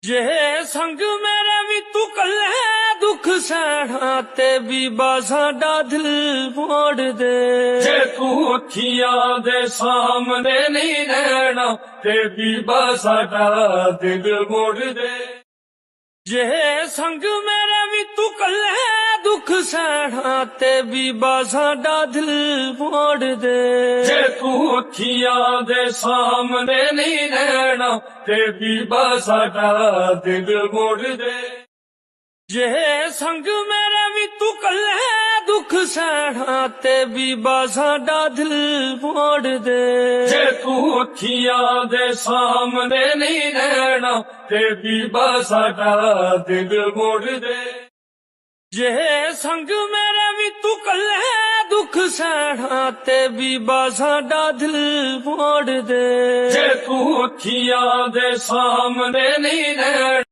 ਜੇ ਸੰਗ ਮੇਰੇ ਵੀ ਤੂੰ ਕੱਲੇ ਦੁੱਖ ਸਹਿਣਾ ਤੇ ਬੀਬਾ ਸਾਡਾ ਦਿਲ ਮੋੜ ਦੇ। ਜੇ ਤੂੰ ਅੱਖੀਆਂ ਦੇ ਸਾਹਮਣੇ ਨਹੀਂ ਰਹਿਣਾ ਤੇ ਬੀਬਾ ਸਾਡਾ ਦਿਲ ਮੋੜ ਦੇ। ਜੇ ਸੰਗ ਮੇਰੇ ਵੀ ਤੂੰ ਕੱਲੇ ਦੁੱਖ ਸਹਿਣਾ ਤੇ ਬੀਬਾ ਸਾਡਾ ਦਿਲ ਮੋੜ ਦੇ। ਜੇ ਤੂੰ ਅੱਖੀਆਂ ਦੇ ਸਾਹਮਣੇ ਨਹੀਂ ਰਹਿਣਾ ਤੇ ਬੀਬਾ ਸਾਡਾ ਦਿਲ ਮੋੜ ਦੇ। ਜੇ ਸੰਗ ਮੇਰੇ ਵੀ ਤੂੰ ਕੱਲੇ ਦੁੱਖ ਸਹਿਣਾ ਤੇ ਬੀਬਾ ਸਾਡਾ ਦਿਲ ਮੋੜ ਦੇ। ਜੇ ਤੂੰ ਅੱਖੀਆਂ ਦੇ ਸਾਹਮਣੇ ਨਹੀਂ ਰਹਿਣਾ ਤੇ ਬੀਬਾ ਸਾਡਾ ਦਿਲ ਮੋੜ ਦੇ। ਜੇ ਸੰਗ ਮੇਰੇ ਵੀ ਤੂੰ ਕੱਲੇ ਦੁੱਖ ਸਹਿਣਾ ਤੇ ਬੀਬਾ ਸਾਡਾ ਦਿਲ ਮੋੜ ਦੇ। ਜੇ ਤੂੰ ਅੱਖੀਆਂ ਦੇ ਸਾਹਮਣੇ ਨਹੀਂ ਰਹਿਣਾ